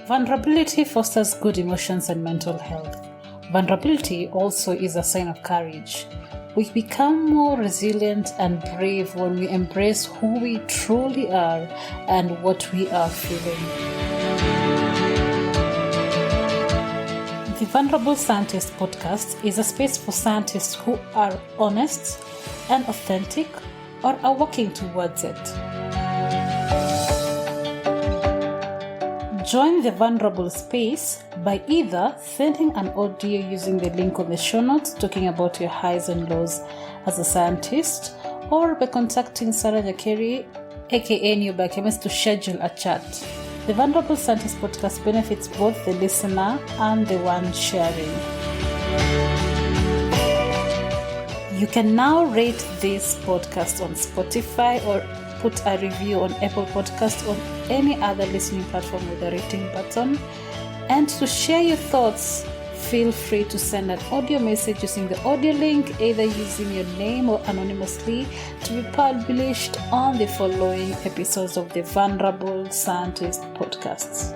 Vulnerability fosters good emotions and mental health. Vulnerability also is a sign of courage. We become more resilient and brave when we embrace who we truly are and what we are feeling. The Vulnerable Scientist podcast is a space for scientists who are honest and authentic or are working towards it. Join the vulnerable space by either sending an audio using the link on the show notes talking about your highs and lows as a scientist, or by contacting Sarah Nyakeri, aka New Biochemist, to schedule a chat. The Vulnerable Scientist podcast benefits both the listener and the one sharing. You can now rate this podcast on Spotify or put a review on Apple Podcasts or any other listening platform with a rating button. And to share your thoughts, feel free to send an audio message using the audio link, either using your name or anonymously, to be published on the following episodes of the Vulnerable Scientist podcasts.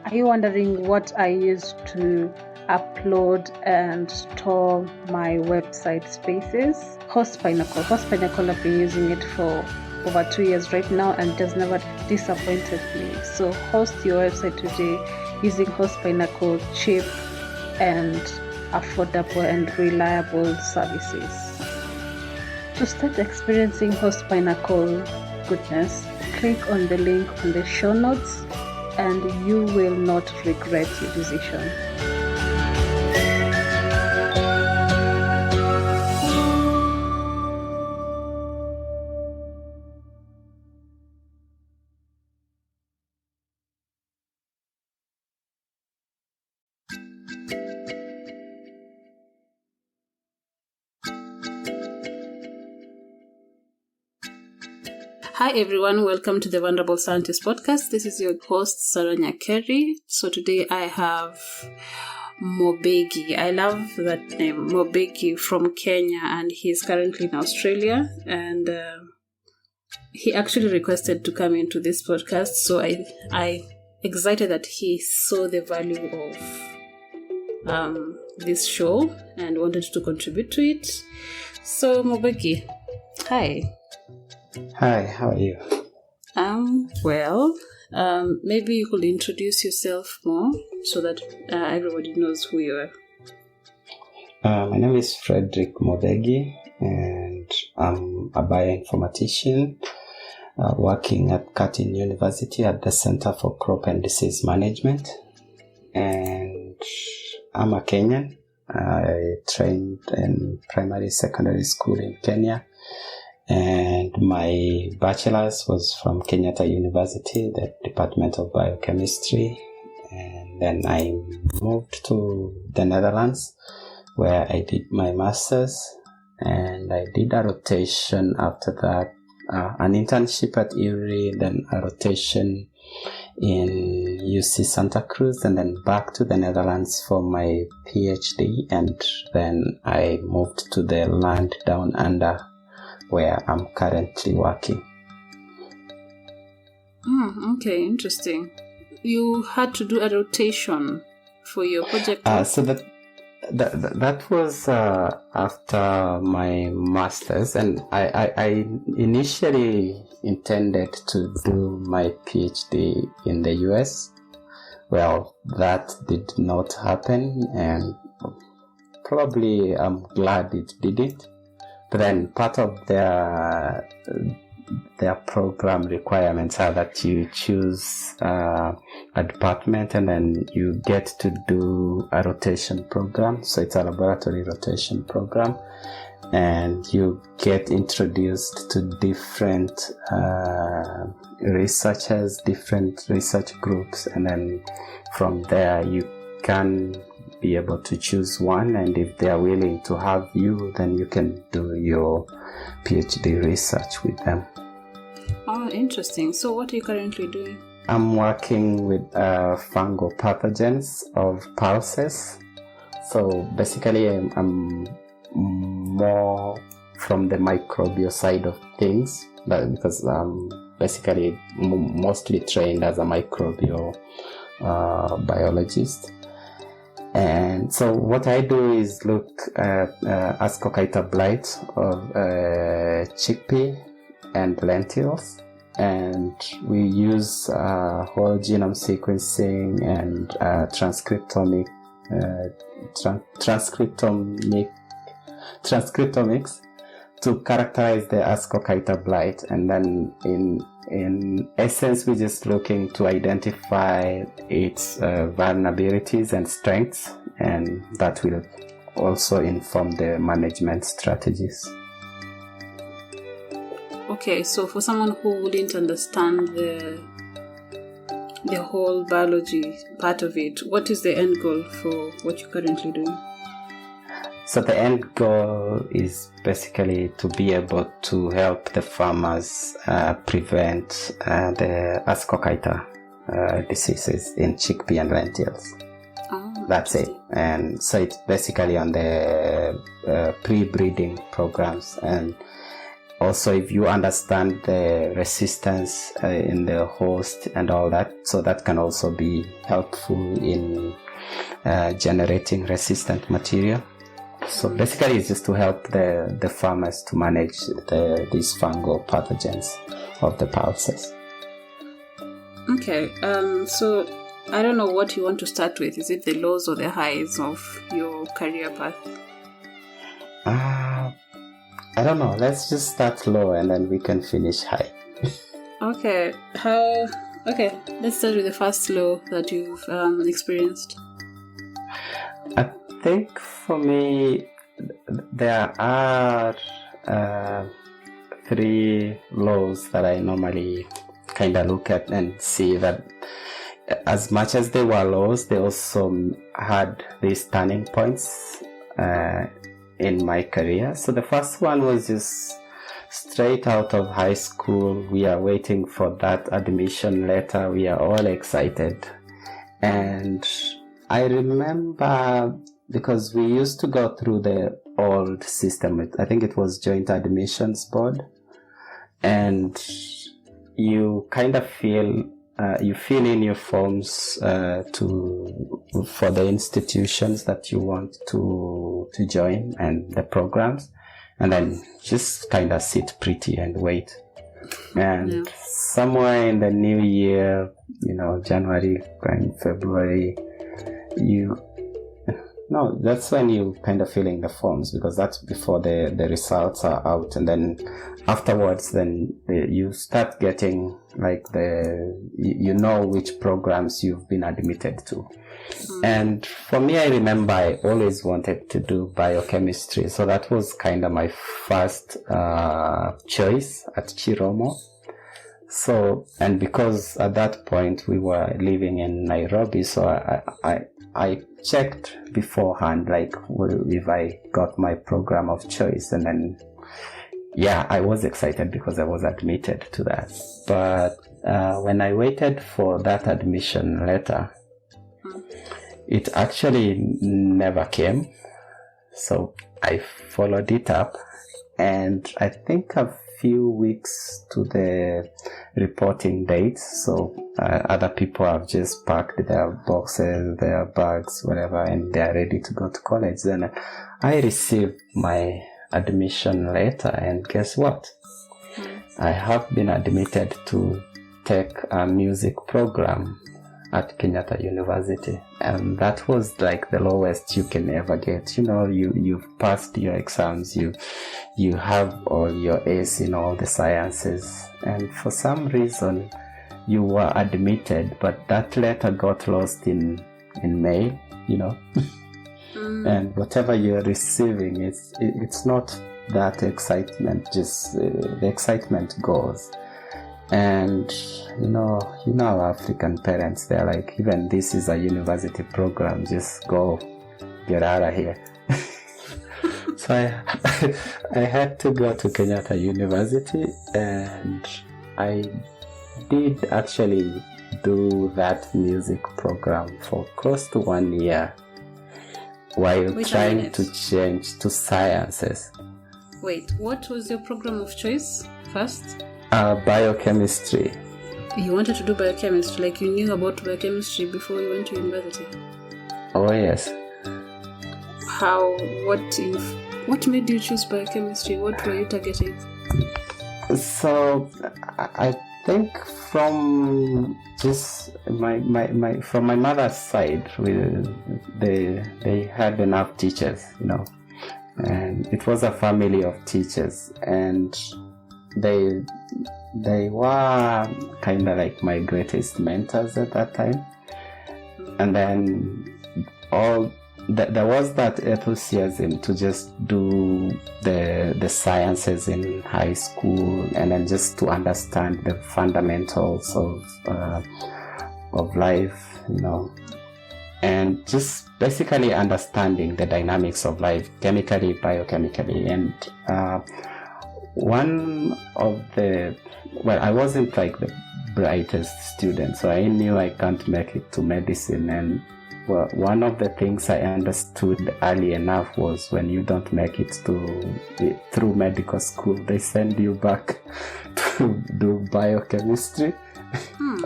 Are you wondering what I use to upload and store my website spaces? Host Pinnacle. I've been using it for over 2 years right now and it has never disappointed me. So host your website today using Host Pinnacle, cheap and affordable and reliable services. To start experiencing Host Pinnacle goodness, click on the link on the show notes and you will not regret your decision. Hi everyone, welcome to the Vulnerable Scientist podcast. This is your host Sarah Nyakeri. So today I have Mobegi. I love that name, Mobegi, from Kenya, and he's currently in Australia, and he actually requested to come into this podcast. So I excited that he saw the value of this show and wanted to contribute to it. So Mobegi, hi. Hi, how are you? Well, maybe you could introduce yourself more so that everybody knows who you are. My name is Fredrick Mobegi, and I'm a bioinformatician working at Curtin University at the Center for Crop and Disease Management. And I'm a Kenyan. I trained in primary, secondary school in Kenya. And my bachelor's was from Kenyatta University, the Department of Biochemistry. And then I moved to the Netherlands where I did my master's. And I did a rotation after that, an internship at URI, then a rotation in UC Santa Cruz, and then back to the Netherlands for my PhD. And then I moved to the land down under, where I'm currently working. Okay, interesting. You had to do a rotation for your project? So that was after my master's, and I initially intended to do my PhD in the US. Well, that did not happen, and probably I'm glad it didn't. But then part of their program requirements are that you choose a department and then you get to do a rotation program. So it's a laboratory rotation program, and you get introduced to different researchers, different research groups, and then from there you can be able to choose one, and if they are willing to have you, then you can do your PhD research with them. Oh, interesting. So what are you currently doing? I'm working with fungal pathogens of pulses. So basically I'm more from the microbial side of things, because I'm basically mostly trained as a microbial biologist. And so what I do is look at Ascochyta blight of chickpea and lentils, and we use whole genome sequencing and transcriptomics to characterize the Ascochyta blight. And then in essence, we're just looking to identify its vulnerabilities and strengths, and that will also inform the management strategies. Okay, so for someone who wouldn't understand the whole biology part of it, what is the end goal for what you're currently doing? So the end goal is basically to be able to help the farmers prevent the Ascochyta diseases in chickpea and lentils. Oh, that's it. And so it's basically on the pre-breeding programs, and also if you understand the resistance in the host and all that, so that can also be helpful in generating resistant material. So basically it's just to help the farmers to manage these fungal pathogens of the pulses. Okay, so I don't know what you want to start with. Is it the lows or the highs of your career path? I don't know. Let's just start low and then we can finish high. Okay, let's start with the first low that you've experienced. I think for me, there are 3 lows that I normally kind of look at and see that as much as they were lows, they also had these turning points in my career. So the first one was just straight out of high school. We are waiting for that admission letter. We are all excited. And I remember, because we used to go through the old system, I think it was Joint Admissions Board, and you kind of feel you fill in your forms for the institutions that you want to join and the programs, and then just kind of sit pretty and wait. And somewhere in the new year, January and February, that's when you kind of fill in the forms, because that's before the results are out. And then afterwards, then you start getting like which programs you've been admitted to. And for me, I remember I always wanted to do biochemistry. So that was kind of my first choice at Chiromo. So, and because at that point we were living in Nairobi, so I checked beforehand, like, if I got my program of choice, and then, I was excited because I was admitted to that. But when I waited for that admission letter, it actually never came. So I followed it up, and I think a few weeks to the reporting date, so other people have just packed their boxes, their bags, whatever, and they are ready to go to college. Then I received my admission letter, and guess what? I have been admitted to take a music program at Kenyatta University, and that was like the lowest you can ever get. You've passed your exams, you have all your A's in all the sciences, and for some reason you were admitted, but that letter got lost in mail, and whatever you're receiving, it's not that excitement, just the excitement goes. And our African parents, they're like, even this is a university program, just go, get out of here. So I had to go to Kenyatta University, and I did actually do that music program for close to 1 year while trying to change to sciences. Wait, what was your program of choice first? Biochemistry. You wanted to do biochemistry, like you knew about biochemistry before you went to university? Oh, yes. What made you choose biochemistry? What were you targeting? So I think from just from my mother's side, they had enough teachers, and it was a family of teachers, and they were kind of like my greatest mentors at that time. And then there was that enthusiasm to just do the sciences in high school, and then just to understand the fundamentals of life, and just basically understanding the dynamics of life, chemically, biochemically. And I wasn't like the brightest student, so I knew I can't make it to medicine. And one of the things I understood early enough was when you don't make it through medical school, they send you back to do biochemistry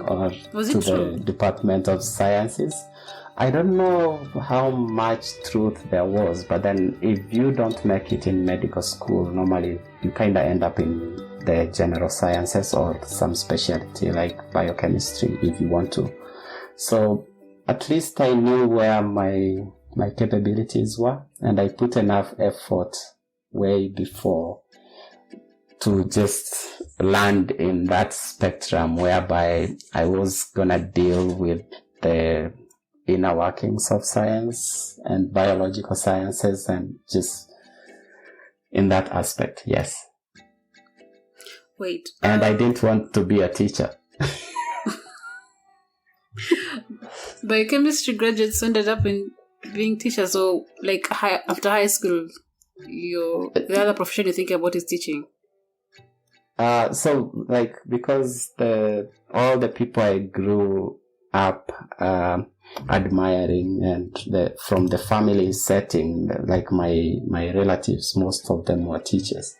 or to the Department of Sciences. I don't know how much truth there was, but then if you don't make it in medical school, normally you kind of end up in the general sciences or some specialty like biochemistry if you want to. So at least I knew where my capabilities were, and I put enough effort way before to just land in that spectrum whereby I was gonna deal with the inner workings of science and biological sciences, and just in that aspect, yes. Wait. And I didn't want to be a teacher. Biochemistry graduates ended up in being teachers, so like after high school, the other profession you think about is teaching. So like, because all the people I grew up admiring, and from the family setting, like my relatives, most of them were teachers.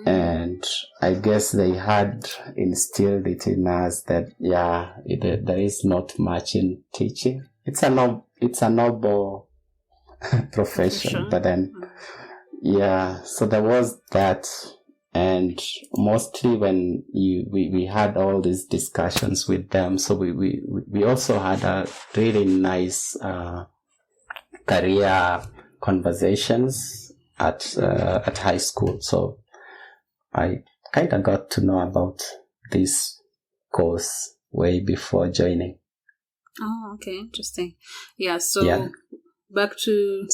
And I guess they had instilled it in us that there is not much in teaching. It's a noble profession, but then so there was that. And mostly when we had all these discussions with them, so we also had a really nice career conversations at high school. So I kind of got to know about this course way before joining. Oh, okay, interesting. Yeah, so back to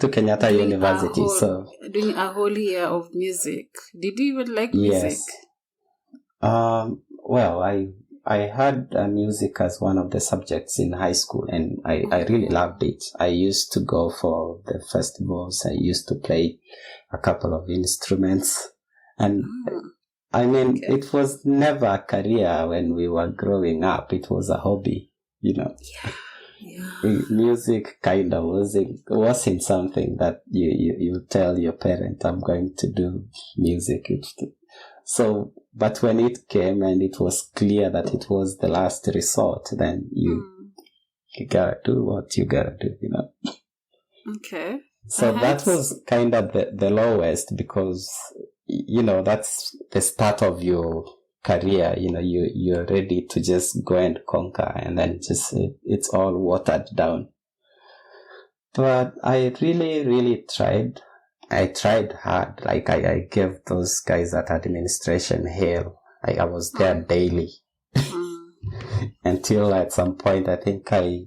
Kenyatta University. Doing a whole year of music. Did you even like music? Yes. Well, I had music as one of the subjects in high school, and I really loved it. I used to go for the festivals. I used to play a couple of instruments, and it was never a career when we were growing up. It was a hobby, Yeah. Music kind of wasn't something that you tell your parent, I'm going to do music. So, but when it came and it was clear that it was the last resort, then you gotta do what you gotta do, Okay. So that was kind of the lowest, because, that's the start of your career. You're ready to just go and conquer, and then it's all watered down. But I really, really tried. I tried hard. Like I gave those guys at administration hell. I was there daily until at some point I think I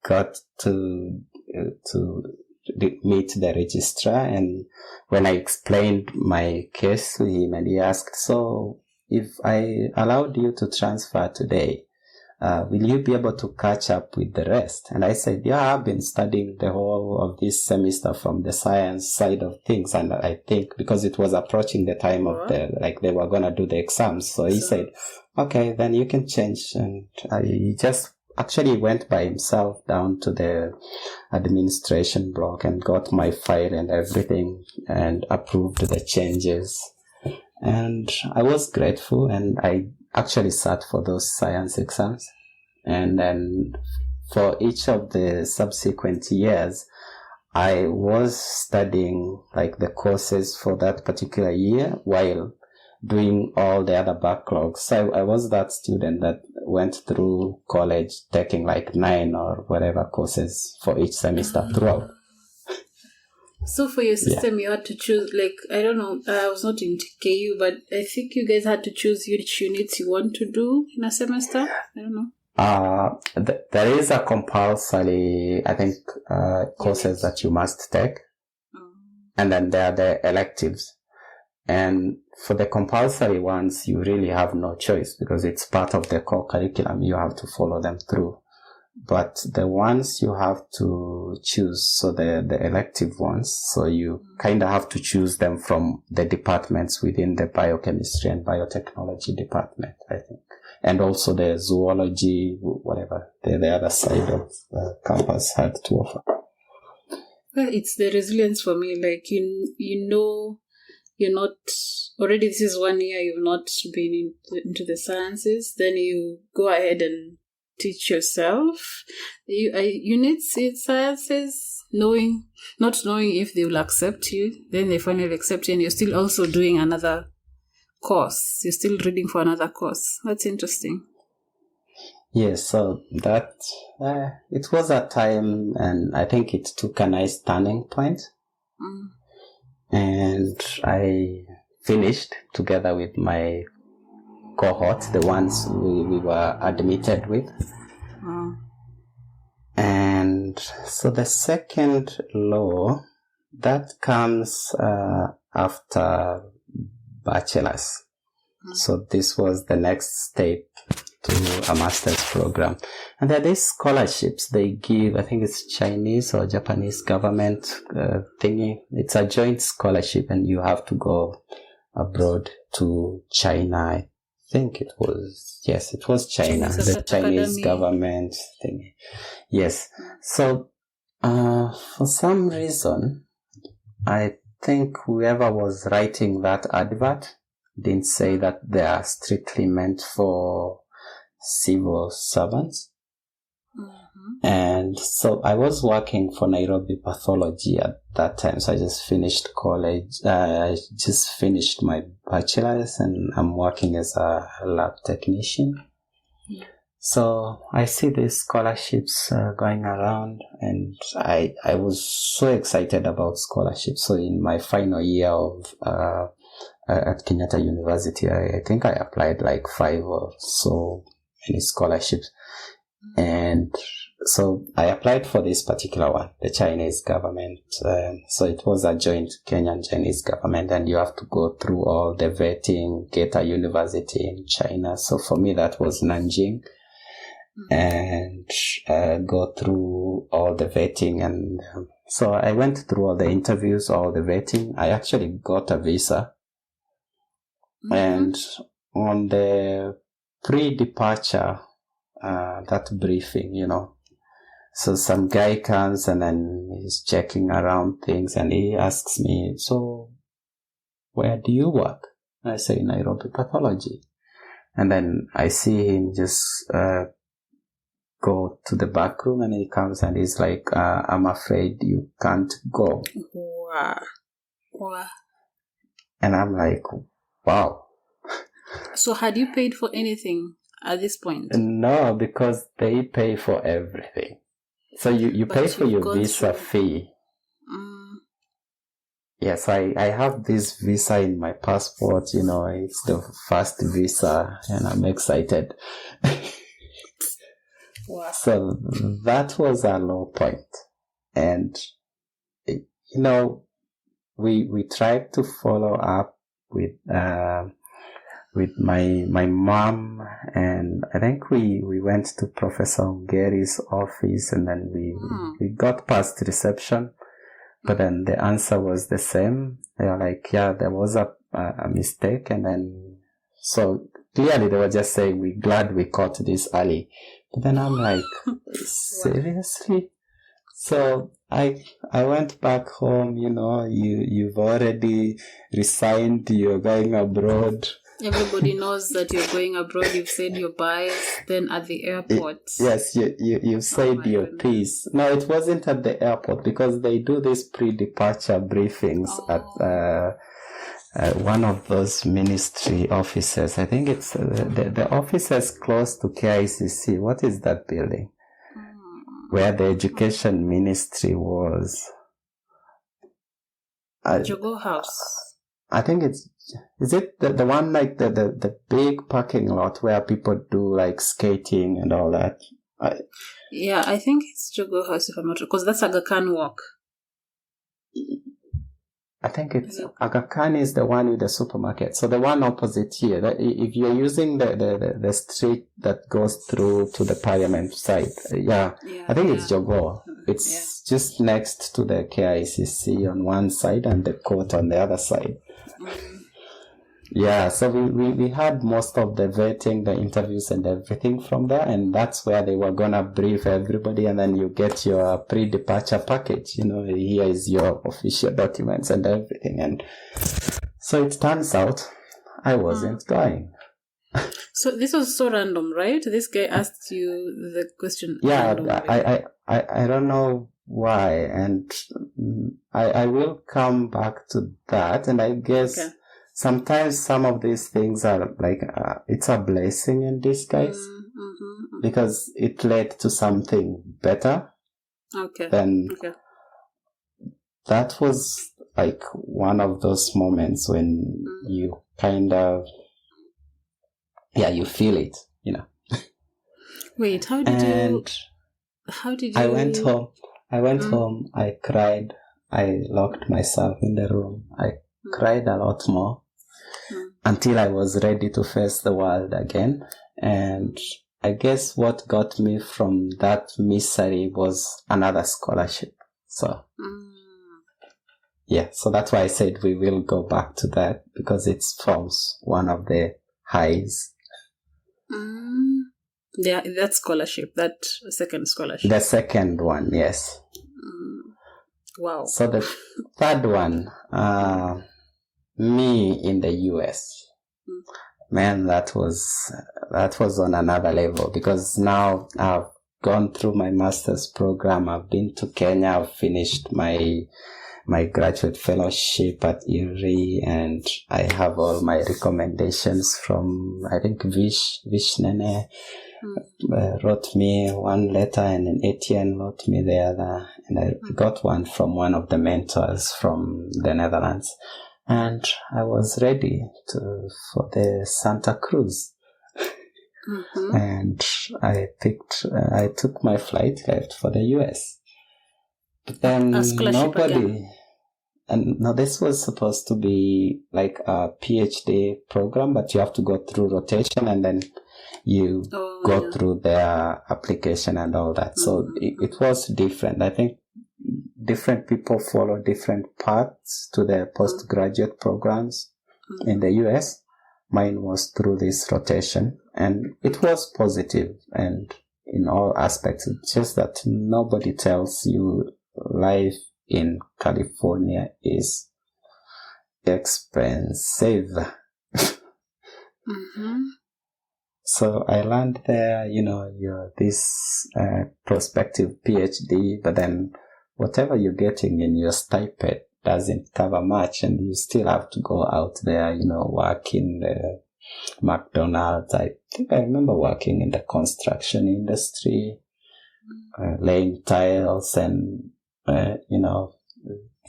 got to meet the registrar, and when I explained my case to him, and he asked, so if I allowed you to transfer today, will you be able to catch up with the rest? And I said, I've been studying the whole of this semester from the science side of things. And I think because it was approaching the time of they were going to do the exams. So he said, okay, then you can change. And I just actually went by himself down to the administration block and got my file and everything and approved the changes. And I was grateful, and I actually sat for those science exams. And then for each of the subsequent years, I was studying like the courses for that particular year while doing all the other backlogs. So I was that student that went through college taking like 9 or whatever courses for each semester throughout. So for your system, you had to choose, like, I don't know, I was not in KU, but I think you guys had to choose which units you want to do in a semester. I don't know. There is a compulsory, I think, courses that you must take. And then there are the electives. And for the compulsory ones, you really have no choice because it's part of the core curriculum. You have to follow them through. But the ones you have to choose, so the elective ones, so you kind of have to choose them from the departments within the biochemistry and biotechnology department, I think. And also the zoology, whatever, the other side of campus had to offer. Well, it's the resilience for me. Like, you know, you're not, already this is 1 year, you've not been into the sciences, then you go ahead and teach yourself units in sciences, not knowing if they will accept you. Then they finally accept you, and you're still also doing another course. You're still reading for another course. That's interesting. Yes, so that it was a time, and I think it took a nice turning point. And I finished together with my cohort, the ones we were admitted with. And so the second law, that comes after bachelor's. So this was the next step to a master's program. And there are these scholarships they give, I think it's Chinese or Japanese government thingy. It's a joint scholarship, and you have to go abroad to China. I think it was China, the Chinese government thingy. Yes. So for some reason, I think whoever was writing that advert didn't say that they are strictly meant for civil servants. And so I was working for Nairobi Pathology at that time. So I just finished college. I just finished my bachelor's, and I'm working as a lab technician. So I see these scholarships going around, and I was so excited about scholarships. So in my final year of at Kenyatta University, I think I applied like 5 or so many scholarships. And so I applied for this particular one, the Chinese government. So it was a joint Kenyan-Chinese government, and you have to go through all the vetting, get a university in China. So for me, that was Nanjing. And go through all the vetting. And so I went through all the interviews, all the vetting. I actually got a visa. And on the pre-departure, that briefing, so some guy comes and then he's checking around things, and he asks me, so where do you work? I say Nairobi Pathology. And then I see him just go to the back room, and he comes and he's like, I'm afraid you can't go. Wow. And I'm like, wow. So had you paid for anything at this point? No, because they pay for everything. So you pay for your visa fee. Yes, I have this visa in my passport, it's the first visa, and I'm excited. Wow. So that was a low point. And, we tried to follow up with my mom, and I think we went to Professor Gary's office, and then we got past reception, but then the answer was the same. They were like, yeah, there was a mistake. And then, so clearly they were just saying, we're glad we caught this early, But then I'm like, seriously? So I went back home, you've already resigned, you're going abroad. Everybody knows that you're going abroad. You've said your byes. Then at the airport. Yes, you've said your piece. No, it wasn't at the airport because they do these pre-departure briefings at one of those ministry offices. I think it's the office is close to KICC. What is that building? Where the education ministry was. Jogo House. I think is it the one like the big parking lot where people do like skating and all that? I think it's Jogo House if I'm not, because that's Aga Khan Walk. I think it's Aga Khan is the one with the supermarket. So the one opposite here, if you're using the street that goes through to the Parliament side, I think it's Jogo. It's just next to the KICC on one side and the court on the other side. Yeah, so we had most of the vetting, the interviews and everything from there, and that's where they were gonna brief everybody, and then you get your pre-departure package, here is your official documents and everything. And so it turns out I wasn't going. So this was so random, right? This guy asked you the question. Yeah, I don't know why, and I will come back to that, and I guess sometimes some of these things are like, it's a blessing in disguise, because it led to something better. Then that was like one of those moments when you kind of, you feel it, Wait, how did you? I went home, I cried, I locked myself in the room, I cried a lot more until I was ready to face the world again. And I guess what got me from that misery was another scholarship. So so that's why I said we will go back to that, because it forms one of the highs. That scholarship, that second scholarship. The second one, yes. Wow. So the third one, me in the US. Man, that was on another level, because now I've gone through my master's program. I've been to Kenya. I've finished my graduate fellowship at URI, and I have all my recommendations from, I think, Vishnene wrote me one letter, and then Etienne wrote me the other, and I got one from one of the mentors from the Netherlands. And I was ready for the Santa Cruz. And I took my flight, left for the US. But then nobody, and now this was supposed to be like a PhD program, but you have to go through rotation, and then you go through their application and all that. So it was different. I think different people follow different paths to their postgraduate programs in the US. Mine was through this rotation, and it was positive, and in all aspects. It's just that nobody tells you life in California is expensive. So I learned there, you're this prospective PhD, but then whatever you're getting in your stipend doesn't cover much, and you still have to go out there, work in the McDonald's. I think I remember working in the construction industry, laying tiles and,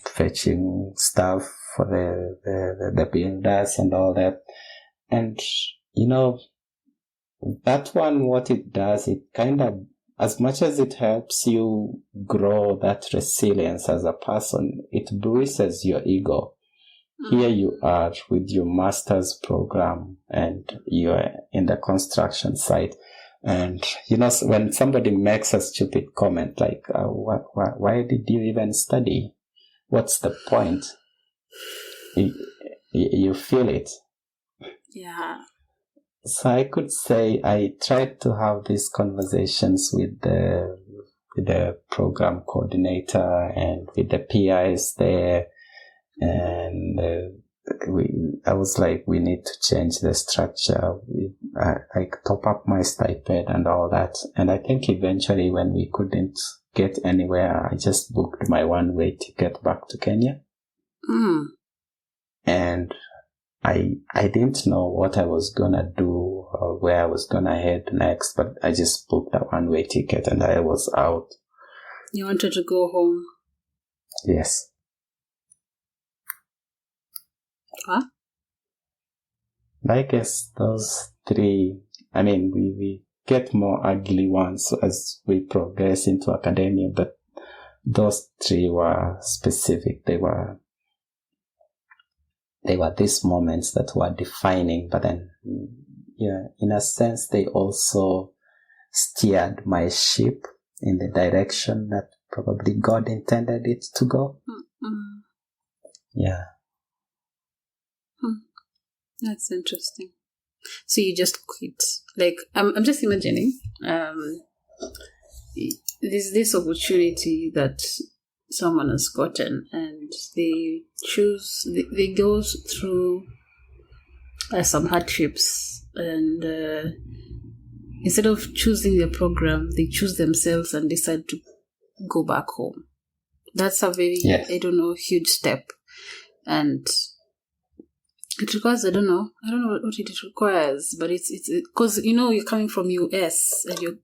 fetching stuff for the builders and all that. And, that one, what it does, it kind of, as much as it helps you grow that resilience as a person, it bruises your ego. Here you are with your master's program, and you're in the construction site. And, when somebody makes a stupid comment like, why did you even study? What's the point? You feel it. Yeah. So I could say I tried to have these conversations with the program coordinator and with the PIs there, and I was like, we need to change the structure. I top up my stipend and all that, and I think eventually when we couldn't get anywhere, I just booked my one-way ticket back to Kenya. And I didn't know what I was gonna do or where I was gonna head next, but I just booked a one-way ticket and I was out. You wanted to go home? Yes. Huh? I guess those three, I mean, we get more ugly ones as we progress into academia, but those three were specific. They were these moments that were defining, but then, yeah, in a sense, they also steered my ship in the direction that probably God intended it to go. Mm-hmm. Yeah. That's interesting. So you just quit. Like, I'm just imagining, there's this opportunity that someone has gotten, and they go through some hardships, and instead of choosing the program, they choose themselves and decide to go back home. That's a very, huge step. And it requires, I don't know what it requires, but it's because, you're coming from US and you're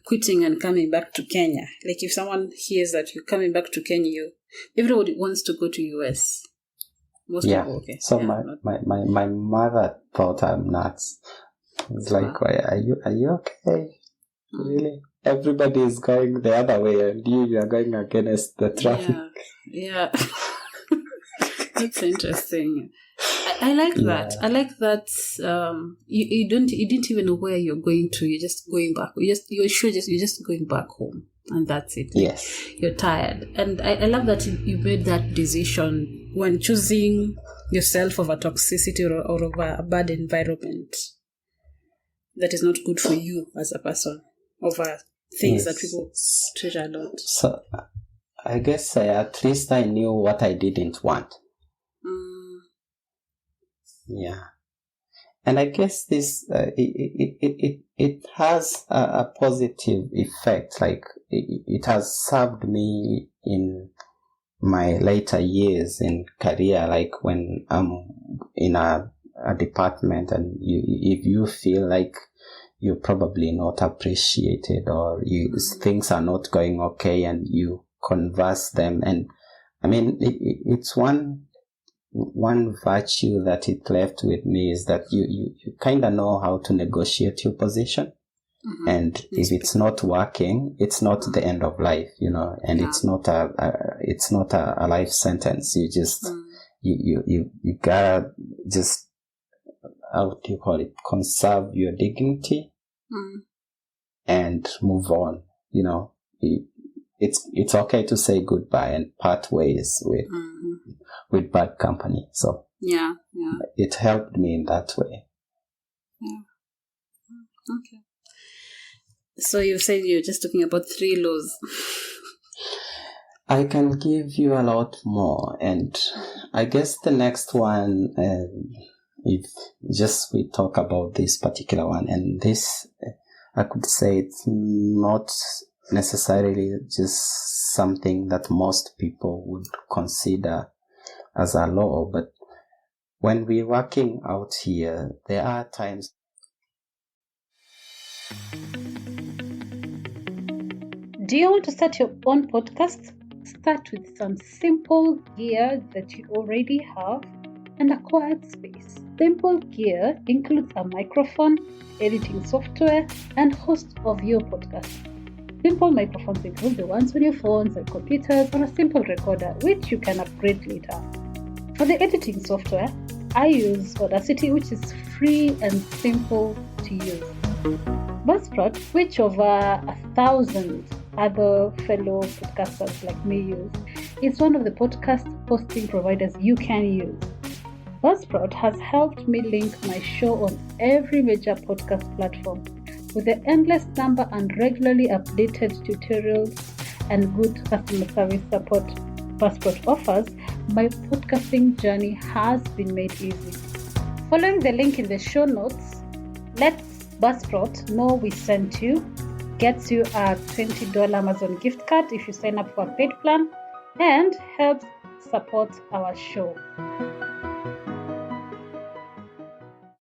quitting and coming back to Kenya. Like, if someone hears that you're coming back to Kenya, everybody wants to go to US. Most people, okay. So my mother thought I'm nuts. It's like, why are you okay? Really? Everybody is going the other way, and you are going against the traffic. Yeah. That's interesting. I like that. I like that. You didn't even know where you're going to. You're just going back. You're just going back home, and that's it. Yes. You're tired, and I love that you made that decision when choosing yourself over toxicity or over a bad environment that is not good for you as a person, over things that people treasure a lot. So I guess at least I knew what I didn't want. Yeah. And I guess this, it has a positive effect. Like, it has served me in my later years in career, like when I'm in a department and if you feel like you're probably not appreciated or things are not going okay, and you converse them. And I mean, it's one virtue that it left with me is that you kind of know how to negotiate your position. Mm-hmm. And if it's not working, it's not the end of life, and it's not a life sentence. You just, you gotta just, how do you call it? Conserve your dignity and move on, It's okay to say goodbye and part ways with bad company. So yeah, it helped me in that way. Yeah. Okay. So you said you're just talking about 3 laws. I can give you a lot more, and I guess the next one, if just we talk about this particular one, and this, I could say it's not necessarily just something that most people would consider as a law, but when we're working out here, there are times. Do you want to start your own podcast? Start with some simple gear that you already have and a quiet space. Simple gear includes a microphone, editing software, and host of your podcast. Simple microphones include the ones on your phones and computers, or a simple recorder, which you can upgrade later. For the editing software, I use Audacity, which is free and simple to use. Buzzsprout, which over 1,000 other fellow podcasters like me use, is one of the podcast hosting providers you can use. Buzzsprout has helped me link my show on every major podcast platform. With the endless number and regularly updated tutorials and good customer service support Buzzsprout offers, my podcasting journey has been made easy. Following the link in the show notes, let Buzzsprout know we sent you, gets you a $20 Amazon gift card if you sign up for a paid plan, and helps support our show.